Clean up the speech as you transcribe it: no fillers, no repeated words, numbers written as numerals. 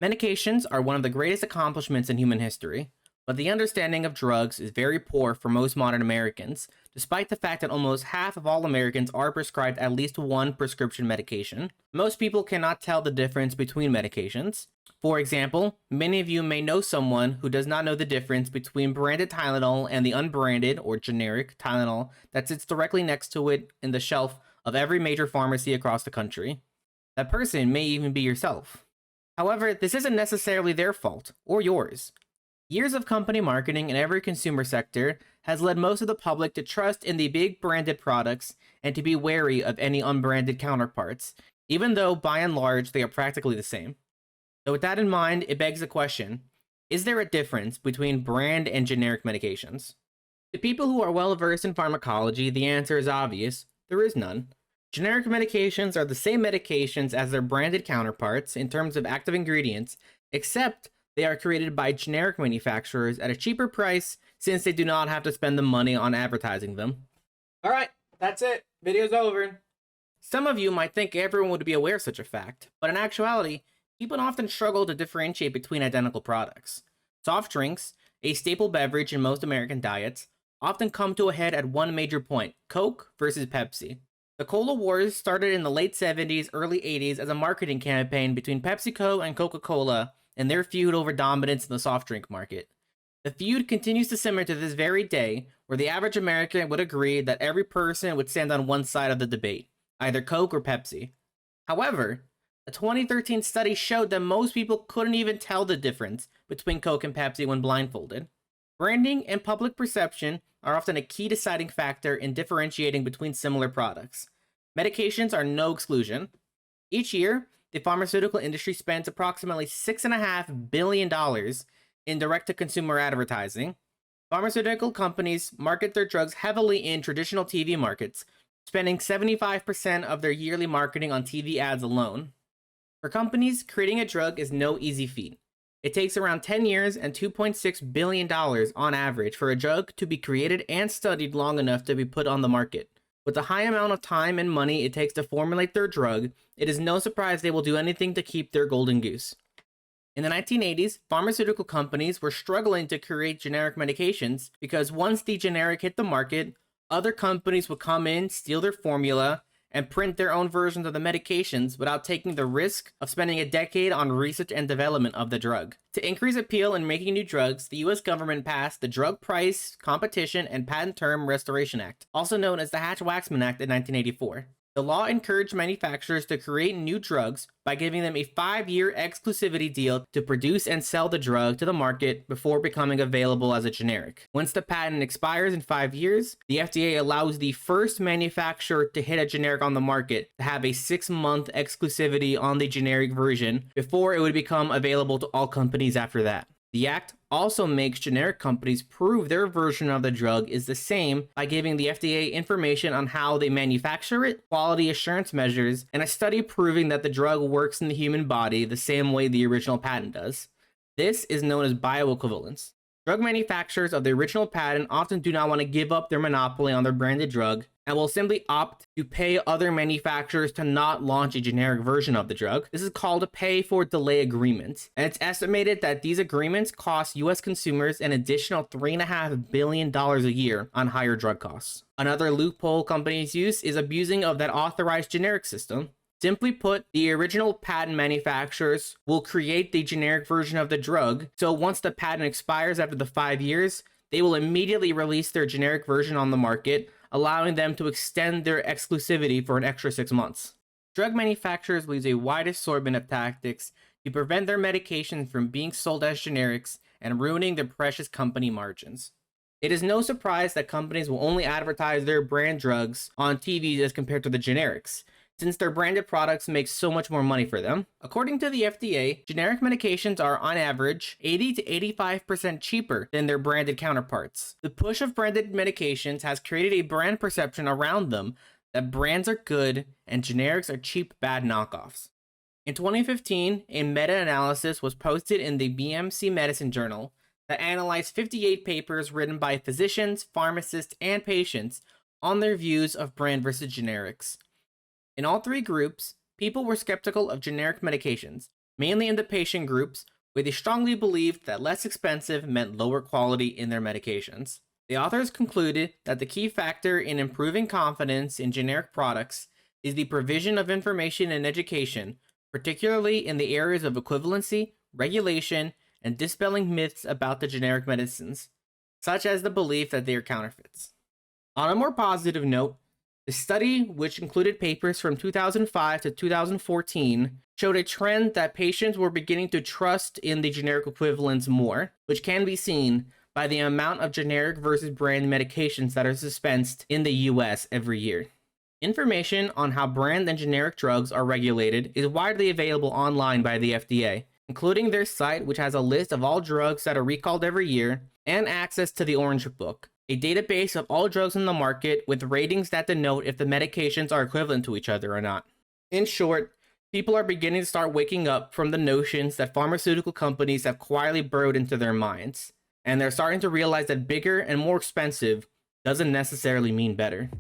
Medications are one of the greatest accomplishments in human history, but the understanding of drugs is very poor for most modern Americans, despite the fact that almost half of all Americans are prescribed at least one prescription medication. Most people cannot tell the difference between medications. For example, many of you may know someone who does not know the difference between branded Tylenol and the unbranded or generic Tylenol that sits directly next to it in the shelf of every major pharmacy across the country. That person may even be yourself. However, this isn't necessarily their fault, or yours. Years of company marketing in every consumer sector has led most of the public to trust in the big branded products and to be wary of any unbranded counterparts, even though by and large they are practically the same. So with that in mind, it begs the question, is there a difference between brand and generic medications? To people who are well versed in pharmacology, the answer is obvious, there is none. Generic medications are the same medications as their branded counterparts in terms of active ingredients, except they are created by generic manufacturers at a cheaper price since they do not have to spend the money on advertising them. Alright, that's it. Video's over. Some of you might think everyone would be aware of such a fact, but in actuality, people often struggle to differentiate between identical products. Soft drinks, a staple beverage in most American diets, often come to a head at one major point: Coke versus Pepsi. The Cola Wars started in the late 70s, early 80s as a marketing campaign between PepsiCo and Coca-Cola and their feud over dominance in the soft drink market. The feud continues to simmer to this very day, where the average American would agree that every person would stand on one side of the debate, either Coke or Pepsi. However, a 2013 study showed that most people couldn't even tell the difference between Coke and Pepsi when blindfolded. Branding and public perception are often a key deciding factor in differentiating between similar products. Medications are no exclusion. Each year, the pharmaceutical industry spends approximately $6.5 billion in direct-to-consumer advertising. Pharmaceutical companies market their drugs heavily in traditional TV markets, spending 75% of their yearly marketing on TV ads alone. For companies, creating a drug is no easy feat. It takes around 10 years and $2.6 billion on average for a drug to be created and studied long enough to be put on the market. With the high amount of time and money it takes to formulate their drug, it is no surprise they will do anything to keep their golden goose. In the 1980s, pharmaceutical companies were struggling to create generic medications because once the generic hit the market, other companies would come in, steal their formula, and print their own versions of the medications without taking the risk of spending a decade on research and development of the drug. To increase appeal in making new drugs, the US government passed the Drug Price, Competition, and Patent Term Restoration Act, also known as the HatchWaxman Act in 1984. The law encouraged manufacturers to create new drugs by giving them a 5-year exclusivity deal to produce and sell the drug to the market before becoming available as a generic. Once the patent expires in 5 years, the FDA allows the first manufacturer to hit a generic on the market to have a 6-month exclusivity on the generic version before it would become available to all companies after that. The act also makes generic companies prove their version of the drug is the same by giving the FDA information on how they manufacture it, quality assurance measures, and a study proving that the drug works in the human body the same way the original patent does. This is known as bioequivalence. Drug manufacturers of the original patent often do not want to give up their monopoly on their branded drug and will simply opt to pay other manufacturers to not launch a generic version of the drug. This is called a pay-for-delay agreement, and it's estimated that these agreements cost US consumers an additional $3.5 billion a year on higher drug costs. Another loophole companies use is abusing of that authorized generic system. Simply put, the original patent manufacturers will create the generic version of the drug, so once the patent expires after the 5 years, they will immediately release their generic version on the market, allowing them to extend their exclusivity for an extra 6 months. Drug manufacturers will use a wide assortment of tactics to prevent their medications from being sold as generics and ruining their precious company margins. It is no surprise that companies will only advertise their brand drugs on TV as compared to the generics, since their branded products make so much more money for them. According to the FDA, generic medications are on average 80 to 85% cheaper than their branded counterparts. The push of branded medications has created a brand perception around them that brands are good and generics are cheap, bad knockoffs. In 2015, a meta-analysis was posted in the BMC Medicine Journal that analyzed 58 papers written by physicians, pharmacists, and patients on their views of brand versus generics. In all three groups, people were skeptical of generic medications, mainly in the patient groups, where they strongly believed that less expensive meant lower quality in their medications. The authors concluded that the key factor in improving confidence in generic products is the provision of information and education, particularly in the areas of equivalency, regulation, and dispelling myths about the generic medicines, such as the belief that they are counterfeits. On a more positive note, the study, which included papers from 2005 to 2014, showed a trend that patients were beginning to trust in the generic equivalents more, which can be seen by the amount of generic versus brand medications that are dispensed in the US every year. Information on how brand and generic drugs are regulated is widely available online by the FDA, including their site, which has a list of all drugs that are recalled every year, and access to the Orange Book, a database of all drugs in the market with ratings that denote if the medications are equivalent to each other or not. In short, people are beginning to start waking up from the notions that pharmaceutical companies have quietly burrowed into their minds, and they're starting to realize that bigger and more expensive doesn't necessarily mean better.